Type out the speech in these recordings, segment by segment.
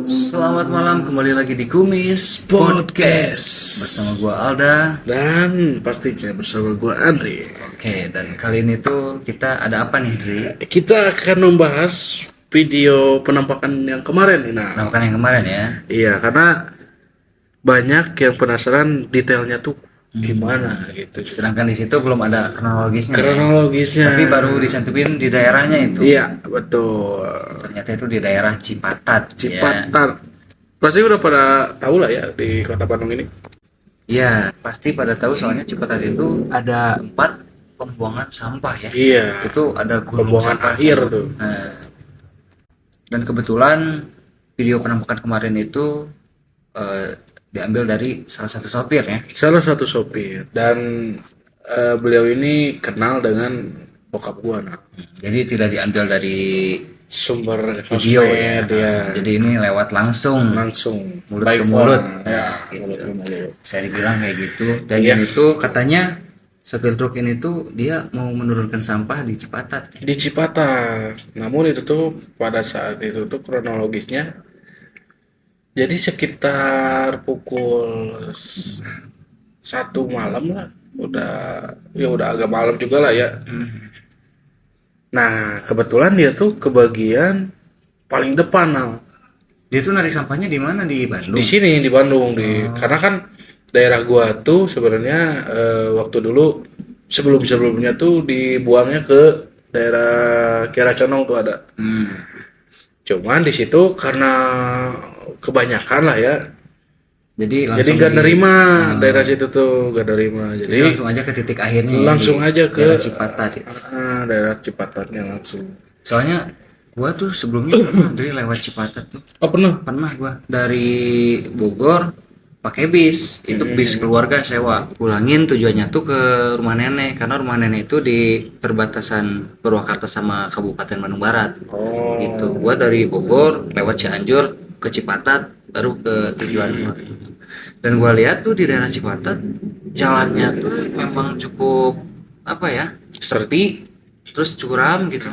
Selamat malam, kembali lagi di Kumis Podcast bersama gua Alda. Dan pastinya bersama gua Andri. Oke, dan kali ini tuh kita ada apa nih, Dri? Kita akan membahas video penampakan yang kemarin nih. Penampakan yang kemarin ya. Iya, karena banyak yang penasaran detailnya tuh gimana gitu. Sedangkan di situ belum ada kronologisnya. Kronologisnya. Tapi baru disantuin di daerahnya itu. Iya, betul. Ternyata itu di daerah Cipatat. Cipatat. Pasti udah pada tahu lah ya di kota Bandung ini. Ya, pasti pada tahu soalnya Cipatat itu ada 4 pembuangan sampah ya. Iya. Itu ada gunung Pembuangan sampah. akhir tuh. Nah, dan kebetulan video penampakan kemarin itu diambil dari salah satu sopir ya. Salah satu sopir dan beliau ini kenal dengan bokap gua. Nah, Jadi tidak diambil dari sumber video sosmed ya. Jadi ini lewat langsung Mulut ke mulut. Ya, Gitu. mulut ke mulut. Bisa dibilang kayak gitu. Dan Iya. yang itu katanya sopir truk ini tuh dia mau menurunkan sampah di Cipatat. Di Cipatat. Namun itu tuh pada saat itu tuh kronologisnya jadi sekitar pukul 1 malam lah. Udah agak malam juga lah ya. Nah, kebetulan dia tuh ke bagian paling depan nah. Dia tuh narik sampahnya di mana, di Bandung? Di sini di Bandung karena kan daerah gua tuh sebenarnya waktu dulu sebelumnya tuh dibuangnya ke daerah Kiara Condong tuh ada. Cuman di situ karena kebanyakan lah ya. Jadi Nggak nerima daerah situ tuh nggak nerima. jadi Jadi langsung aja ke titik akhirnya ya, langsung di aja ke daerah Cipatat. daerah Cipatatnya langsung. Soalnya gua tuh sebelumnya pernah dari lewat Cipatat tuh. Oh pernah? Pernah gua dari Bogor pakai bis. Itu bis keluarga sewa. Pulangin tujuannya tuh ke rumah nenek karena rumah nenek itu di perbatasan Purwakarta sama Kabupaten Bandung Barat. Oh. Gitu. Gua dari Bogor lewat Cianjur ke Cipatat baru ke tujuan gua. Dan gua lihat tuh di daerah Cipatat jalannya tuh memang cukup apa ya, sepi, terus curam gitu.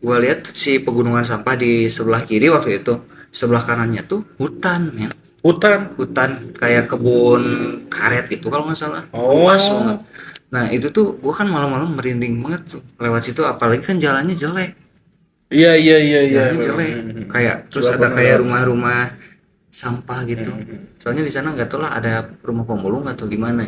Gua lihat si pegunungan sampah di sebelah kiri waktu itu, sebelah kanannya tuh hutan ya. Hutan. Kayak kebun karet gitu kalau nggak salah. Oh. Luas banget. Nah itu tuh gua kan malam-malam merinding banget tuh lewat situ, apalagi kan jalannya jelek. Iya. Jalannya jelek. Kayak terus ada kayak rumah-rumah sampah gitu. Soalnya di sana nggak tahu lah ada rumah pemulung atau gimana.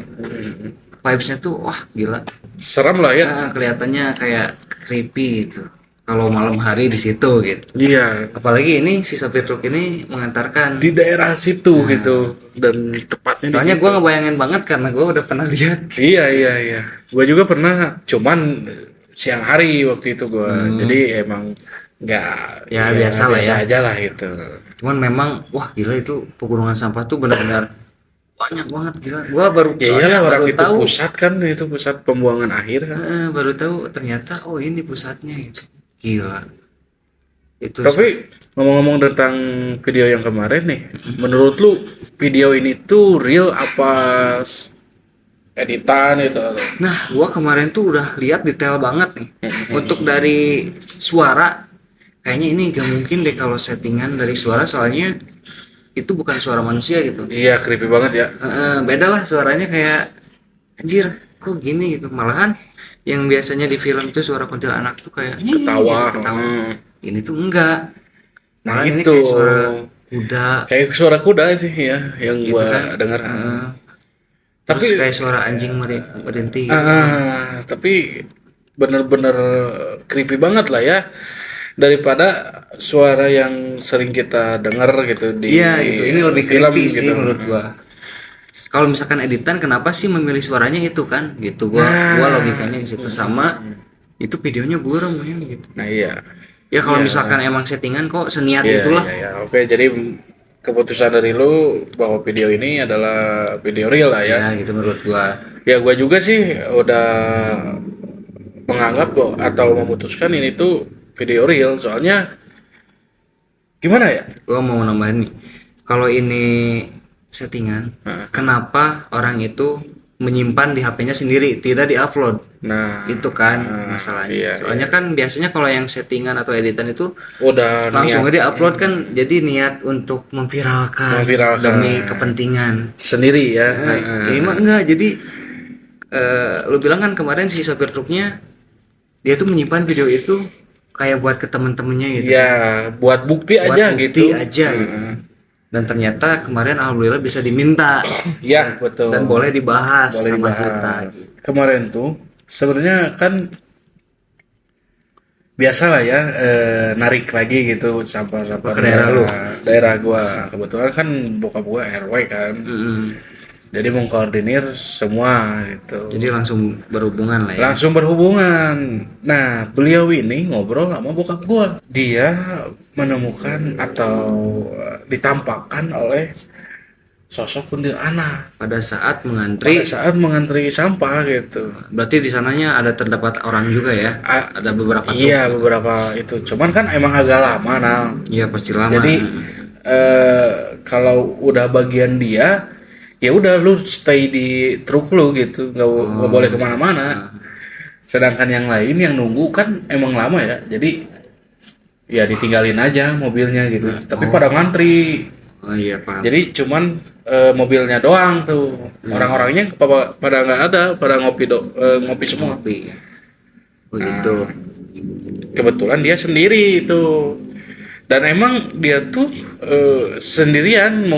Vibes-nya tuh wah gila. Seram lah ya. Nah, kelihatannya kayak creepy gitu. Kalau malam hari di situ gitu. Iya. Apalagi ini si sopir truk ini mengantarkan. Di daerah situ gitu dan tepatnya di Soalnya situ. gue ngebayangin banget karena gue udah pernah lihat. Iya. Gue juga pernah, cuman siang hari waktu itu gue. Jadi emang nggak Ya, biasa lah ya. aja lah gitu. Cuman memang wah gila itu pegunungan sampah tuh benar-benar banyak banget gila. Gue baru Ya iyalah orang baru itu tahu. pusat kan, itu pusat pembuangan akhir kan. Baru tahu ternyata oh ini pusatnya gitu. Gila. Itu Tapi ngomong-ngomong tentang video yang kemarin nih, menurut lu video ini tuh real apa editan itu? Nah, gua kemarin tuh udah lihat detail banget nih. Untuk dari suara, kayaknya ini gak mungkin deh kalau settingan dari suara, soalnya itu bukan suara manusia gitu. Iya, creepy banget ya. Beda lah suaranya kayak anjir, kok gini gitu. Malahan yang biasanya di film itu suara kuntilanak tuh kayak Ketawa. gitu, ketawa. Ini tuh enggak. Nah, Malahan ini itu. kayak suara kuda. Kayak suara kuda sih ya yang Gitu gua kan. dengar. Terus Tapi kayak suara anjing merintih gitu. tapi bener-bener creepy banget lah ya, daripada suara yang sering kita dengar gitu di Iya gitu, ini lebih film creepy sih gitu. menurut gua. Kalau misalkan editan, kenapa sih memilih suaranya itu kan? Gitu gua logikanya di situ sama itu videonya buram ya gitu. Nah iya. Ya kalau misalkan emang settingan kok seniat itulah. Iya. Oke, jadi keputusan dari lu bahwa video ini adalah video real lah ya. Ya gitu menurut gua. Ya gua juga sih udah menganggap atau memutuskan ini tuh video real, soalnya gimana ya? Gua mau nambahin nih. Kalau ini settingan, kenapa orang itu menyimpan di HP-nya sendiri, tidak diupload? Nah, Itu kan masalahnya. iya, Soalnya kan biasanya kalau yang settingan atau editan itu udah langsung niat aja upload kan, jadi niat untuk memviralkan, Memviralkan. demi kepentingan. sendiri ya. Ini mah enggak, jadi lu bilang kan kemarin si sopir truknya dia tuh menyimpan video itu kayak buat ke temen-temennya gitu. Ya, buat bukti Buat aja bukti gitu. aja gitu. Dan ternyata kemarin alhamdulillah bisa diminta Ya, betul. dan boleh dibahas Boleh sama dibahas. kita. Kemarin tuh sebenarnya kan biasa lah ya, narik lagi gitu sampah-sampah Ke daerah lu? daerah gua. Kebetulan kan bokap gua RW kan. Jadi mengkoordinir semua gitu. Jadi langsung berhubungan lah ya. Langsung berhubungan. Nah, beliau ini ngobrol sama bokap gua. Dia menemukan atau ditampakkan oleh sosok kuntilanak Pada saat mengantri, pada saat mengantri sampah gitu. berarti di sananya ada terdapat orang juga ya. Ada beberapa truk. Iya, beberapa itu. Cuman kan emang agak lama, Nal. Iya pasti lama. Jadi kalau udah bagian dia, ya udah lu stay di truk lu gitu, nggak boleh kemana-mana. Sedangkan yang lain yang nunggu kan emang lama ya, jadi ya ditinggalin aja mobilnya gitu. Tapi pada ngantri, Oh iya paham. jadi cuman mobilnya doang tuh, orang-orangnya pada nggak ada, pada ngopi semua. Ngopi ya. Begitu. Kebetulan dia sendiri itu, dan emang dia tuh sendirian,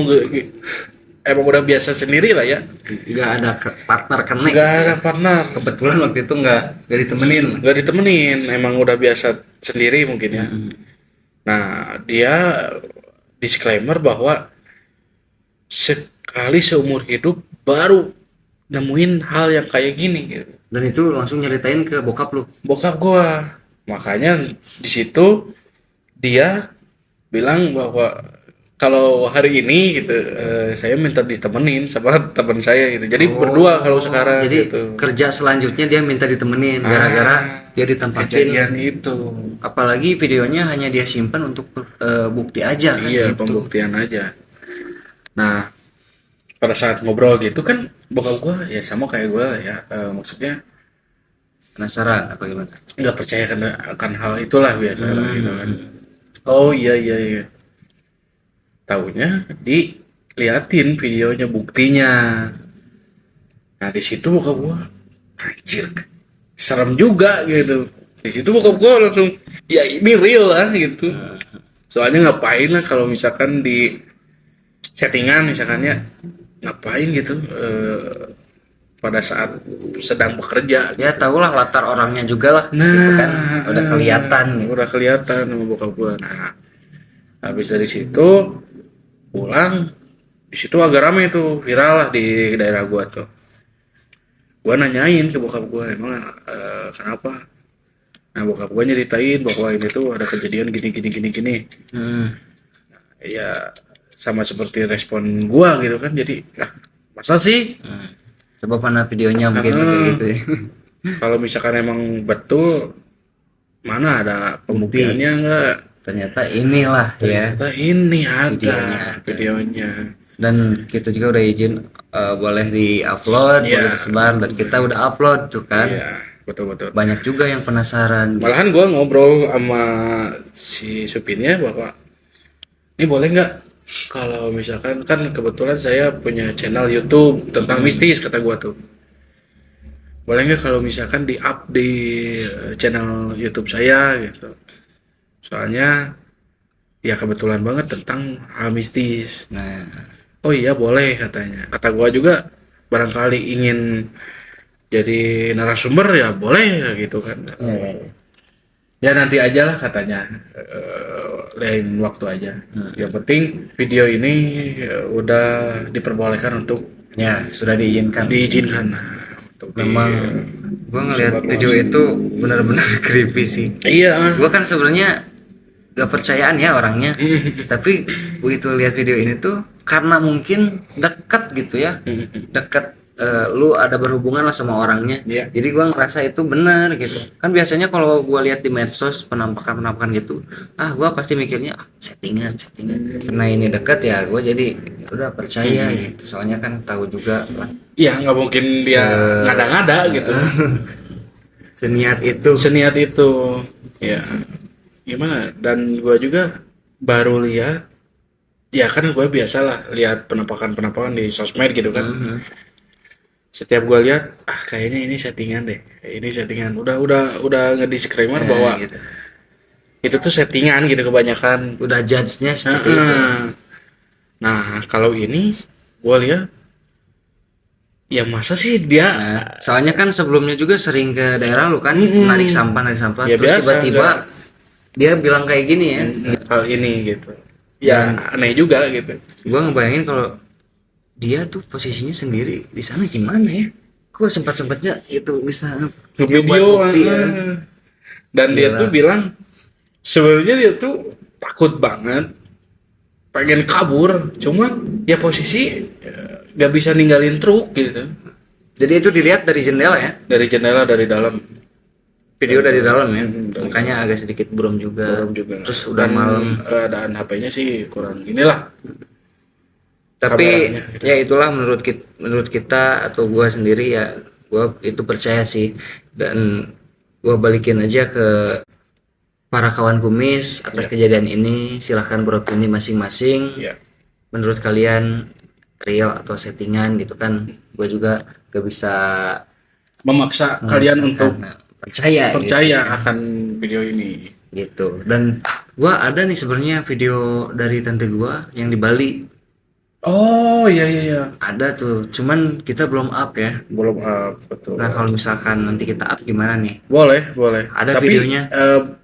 emang udah biasa sendiri lah ya, Nggak ada partner connect. nggak ada partner, Kebetulan waktu itu nggak ditemenin. nggak ditemenin, emang udah biasa sendiri mungkin ya. Nah, dia disclaimer bahwa sekali seumur hidup baru nemuin hal yang kayak gini gitu. Dan itu langsung nyeritain ke bokap lu. Bokap gua, makanya di situ dia bilang bahwa kalau hari ini gitu saya minta ditemenin sama teman saya gitu. Jadi berdua kalau sekarang Jadi gitu. kerja selanjutnya dia minta ditemenin gara-gara dia ditempatin. Kejadian itu. Apalagi videonya hanya dia simpan untuk bukti aja kan. Iya, gitu. pembuktian aja. Nah, pada saat ngobrol gitu kan bokap gua ya sama kayak gua lah ya, maksudnya Penasaran apa gimana? nggak percaya akan hal itulah biasa lah gitu kan. Oh iya. Taunya diliatin videonya, buktinya. Nah di situ bokap gua anjir, serem juga gitu. Di situ bokap gua langsung ya ini real lah gitu. Soalnya ngapain lah kalau misalkan di settingan misalkannya, ngapain gitu pada saat sedang bekerja. Ya tahulah latar orangnya juga lah. Nah, gitu kan. Udah kelihatan gitu. Udah kelihatan sama bokap gua. Nah, habis dari situ pulang, di situ agak ramai tuh, viral lah di daerah gua tuh. Gua nanyain ke bokap gua, emang kenapa? Nah, bokap gua nyeritain bahwa ini tuh ada kejadian gini. Ya sama seperti respon gua gitu kan. Jadi, masa sih? Coba mana videonya mungkin kayak gitu ya. Kalau misalkan emang betul, mana ada pembuktiannya enggak? Ternyata inilah ya. Ternyata ini ada videonya. Dan kita juga udah izin boleh di-upload, boleh disebar, dan kita udah upload tuh kan. Iya, betul. Banyak juga yang penasaran. Malahan gua ngobrol sama si supirnya bahwa ini boleh nggak kalau misalkan, kan kebetulan saya punya channel YouTube tentang mistis, kata gua tuh. Boleh nggak kalau misalkan di-up di channel YouTube saya gitu. Soalnya ya kebetulan banget tentang hal mistis. Nah, Oh iya boleh katanya. Kata gua juga barangkali ingin jadi narasumber ya boleh gitu kan. ya. Ya nanti aja lah katanya, lain waktu aja. Yang penting video ini udah diperbolehkan untuk Ya, sudah diizinkan. untuk Memang gua ngeliat video itu benar-benar creepy sih. Iya. Gua kan sebenarnya gak percayaan ya orangnya. Tapi begitu lihat video ini tuh karena mungkin dekat gitu ya. Dekat lu ada berhubungan lah sama orangnya. Iya. Jadi gua ngerasa itu benar gitu. Kan biasanya kalau gua lihat di medsos penampakan gitu, gua pasti mikirnya settingan. Karena ini dekat ya, gua jadi udah percaya gitu. Soalnya kan tahu juga lah. Iya nggak mungkin dia ngada-ngada gitu. Seniat itu. Ya gimana, dan gue juga baru lihat, ya kan gue biasalah lihat penampakan di sosmed gitu kan. Setiap gue lihat, kayaknya ini settingan deh, ini settingan, udah ngedisclaimer Ya, bahwa gitu. itu tuh settingan gitu kebanyakan. Udah judge-nya seperti itu. Nah kalau ini gue lihat, ya masa sih dia. Nah, soalnya kan sebelumnya juga sering ke daerah lu kan, narik sampah Ya, terus biasa, tiba-tiba dia bilang kayak gini ya. hal ini gitu, ya aneh juga gitu. Gua ngebayangin kalau dia tuh posisinya sendiri di sana gimana ya? Kok sempat-sempatnya itu bisa Video buat bukti ya. dan dia Gila. tuh bilang sebenarnya dia tuh takut banget, pengen kabur, cuma ya posisi gak bisa ninggalin truk gitu. Jadi itu dilihat dari jendela ya? Dari jendela, dari dalam. Video dari dalam ya? dari Makanya agak sedikit buram juga. Orang juga. Terus udah Dan malam. keadaan HP-nya sih kurang inilah. Tapi kameranya gitu. ya itulah menurut kita atau gua sendiri ya, gua itu percaya sih, dan gua balikin aja ke para kawan kumis atas kejadian ini. Silahkan beropini masing-masing. Ya. Menurut kalian real atau settingan gitu kan? Gua juga gak bisa Memaksa kalian untuk percaya akan video ini. gitu. Dan gua ada nih sebenarnya video dari tante gua yang di Bali. Oh iya. Ada tuh, cuman kita belum up ya. Belum up, betul. Nah kalau misalkan nanti kita up gimana nih? Boleh. Ada Tapi, videonya.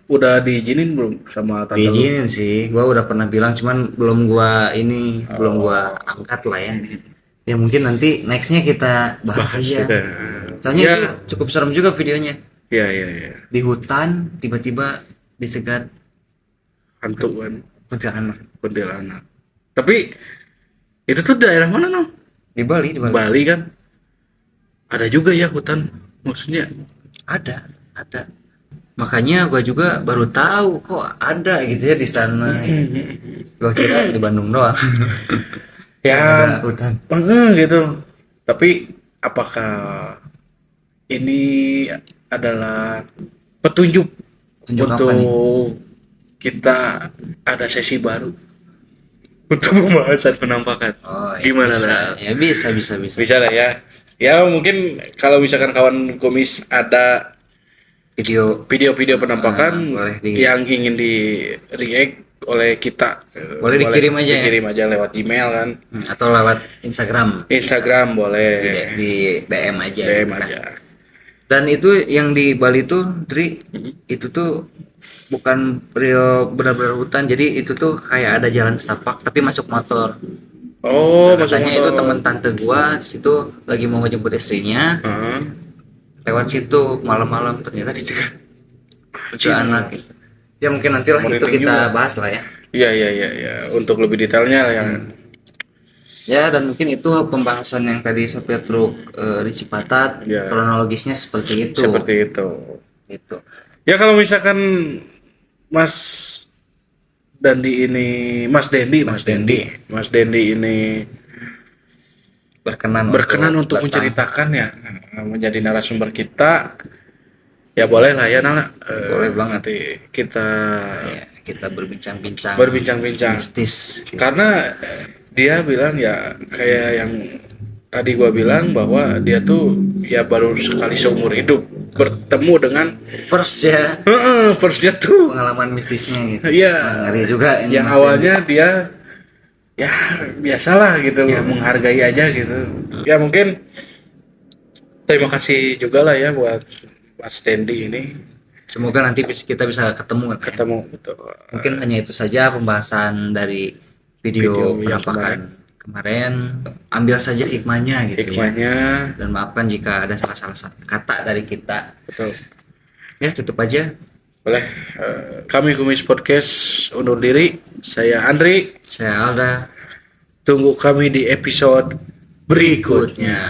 Udah diizinin belum sama tante lu? Diizinin sih, gua udah pernah bilang, cuman belum gua angkat lah ya. Ya mungkin nanti nextnya kita bahas aja. Kita. Soalnya Ya. itu cukup serem juga videonya. Iya. Di hutan tiba-tiba disegat Hantu kan, kuntilanak. Tapi itu tuh daerah mana, no? Di Bali. Bali kan. Ada juga ya hutan, maksudnya. Ada. Makanya gua juga baru tahu kok ada gitu ya di sana. Gua kira di Bandung doang. Ya, Ada hutan. gitu. Tapi apakah ini adalah petunjuk Petunjuk apa untuk kita ada sesi baru untuk pembahasan penampakan? Oh, ya Gimana bisa. lah? Ya bisa. Bisa lah ya. Ya mungkin kalau misalkan kawan kumis ada video penampakan boleh yang ingin di react oleh kita, boleh dikirim aja ya? dikirim aja lewat email kan, Atau lewat Instagram boleh di DM aja DM gitu kan. aja. Dan itu yang di Bali tuh Dri, itu tuh bukan real benar-benar hutan, jadi itu tuh kayak ada jalan setapak tapi masuk motor. Oh, masuk Katanya motor. itu teman tante gua di situ lagi mau ngejemput istrinya, lewat situ malam-malam ternyata dicegat itu anak gitu. Ya mungkin nantilah itu kita bahas lah ya. Iya. Untuk lebih detailnya ya. Ya, dan mungkin itu pembahasan yang tadi sopir truk di Cipatat, Ya. kronologisnya seperti itu. Gitu. Ya kalau misalkan Mas Dendi ini berkenan untuk menceritakan ya, menjadi narasumber kita, ya boleh lah ya Nala. Boleh banget. Nanti kita berbincang-bincang mistis gitu. Karena dia bilang ya kayak yang tadi gua bilang, bahwa dia tuh ya baru sekali seumur hidup bertemu dengan firstnya tuh pengalaman mistisnya gitu. Iya. Ngeri juga ini. Yang awalnya dia ya biasalah gitu, menghargai aja gitu. Ya mungkin terima kasih juga lah ya buat Mas Dendi ini. Semoga nanti kita bisa ketemu. Betul. Mungkin hanya itu saja pembahasan dari video penampakan kemarin. Ambil saja hikmahnya gitu ya. Dan maafkan jika ada salah-salah kata dari kita. Betul. Ya, tutup aja. Boleh. Kami Kumis Podcast undur diri. Saya Andri. Saya Alda. Tunggu kami di episode berikutnya.